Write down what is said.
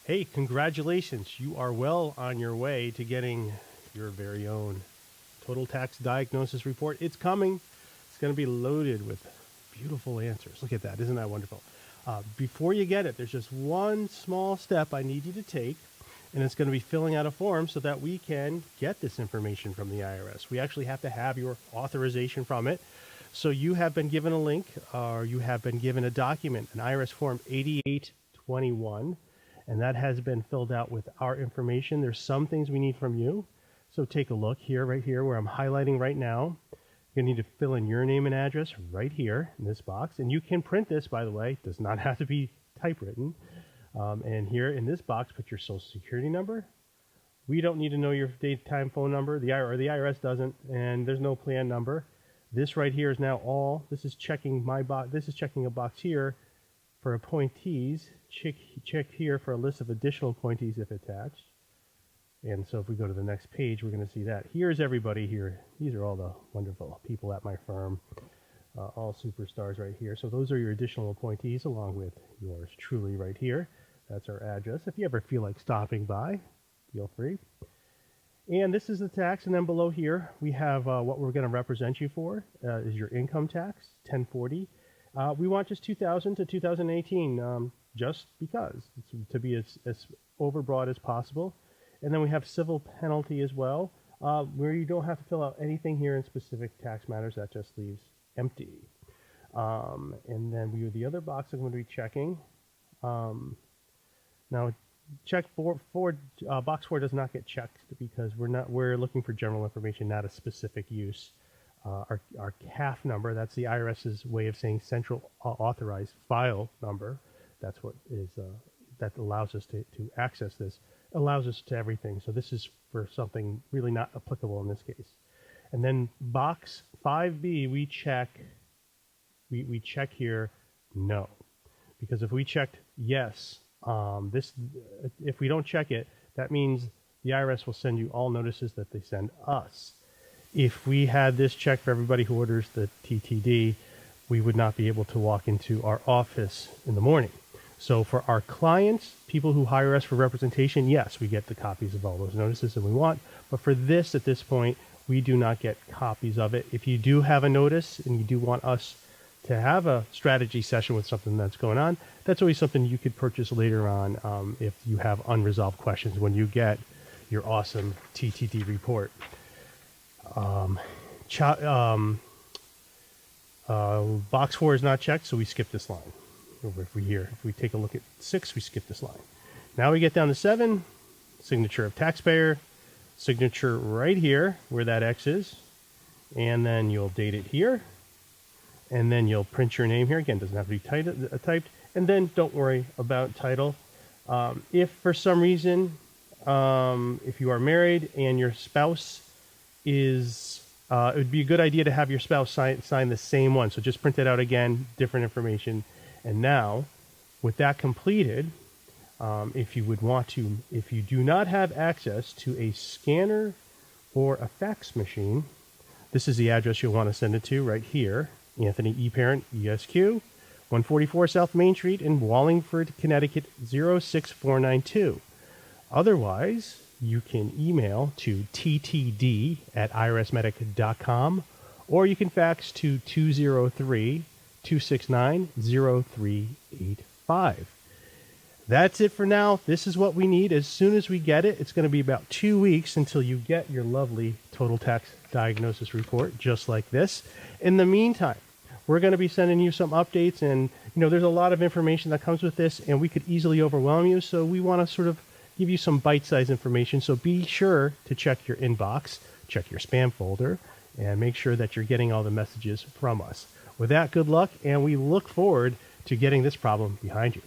Hey, congratulations. You are well on your way to getting your very own total tax diagnosis report. It's coming. It's going to be loaded with beautiful answers. Look at that. Isn't that wonderful? Before you get it, there's just one small step I need you to take, and it's going to be filling out a form so that we can get this information from the IRS. We actually have to have your authorization from it. So you have been given a link, or you have been given a document, an IRS Form 8821, and that has been filled out with our information. There's some things we need from you. So take a look here, right here, where I'm highlighting right now. You're going to need to fill in your name and address right here in this box. And you can print this, by the way. It does not have to be typewritten. And here in this box, put your social security number. We don't need to know your date, time, phone number. The IRS doesn't, and there's no plan number. This right here is now all. This is checking my box. This is checking a box here for appointees. Check here for a list of additional appointees if attached. And so if we go to the next page, we're going to see that. Here's everybody here. These are all the wonderful people at my firm, all superstars right here. So those are your additional appointees along with yours truly right here. That's our address. If you ever feel like stopping by, feel free. And this is the tax. And then below here, we have what we're going to represent you for is your income tax, 1040. We want just 2000 to 2018, just because, to be as overbroad as possible. And then we have civil penalty as well, where you don't have to fill out anything here in specific tax matters. That just leaves empty. And then the other box I'm going to be checking. Now, check box 4 does not get checked because we're looking for general information, not a specific use. Our CAF number, that's the IRS's way of saying central authorized file number. That's what is that allows us to access this. Allows us to everything. So this is for something really not applicable in this case. And then box 5B, we check here no, because if we checked yes, if we don't check it, that means the IRS will send you all notices that they send us. If we had this check for everybody who orders the TTD, we would not be able to walk into our office in the morning. So for our clients, people who hire us for representation, yes, we get the copies of all those notices that we want. But for this, at this point, we do not get copies of it. If you do have a notice and you do want us to have a strategy session with something that's going on, that's always something you could purchase later on if you have unresolved questions when you get your awesome TTD report. Box 4 is not checked, so we skip this line. If we take a look at 6, we skip this line. Now we get down to 7, signature of taxpayer, signature right here where that X is, and then you'll date it here, and then you'll print your name here. Again, doesn't have to be typed, and then don't worry about title. If for some reason, if you are married and your spouse is, it would be a good idea to have your spouse sign the same one. So just print it out again, different information. And now, with that completed, if you do not have access to a scanner or a fax machine, this is the address you'll want to send it to right here. Anthony E. Parent, ESQ, 144 South Main Street in Wallingford, Connecticut, 06492. Otherwise, you can email to ttd@irsmedic.com, or you can fax to 203-269-0385. That's it for now. This is what we need. As soon as we get it, it's going to be about 2 weeks until you get your lovely total tax diagnosis report, just like this. In the meantime, we're going to be sending you some updates, and there's a lot of information that comes with this, and we could easily overwhelm you. So we want to sort of give you some bite-sized information. So be sure to check your inbox, check your spam folder, and make sure that you're getting all the messages from us. With that, good luck, and we look forward to getting this problem behind you.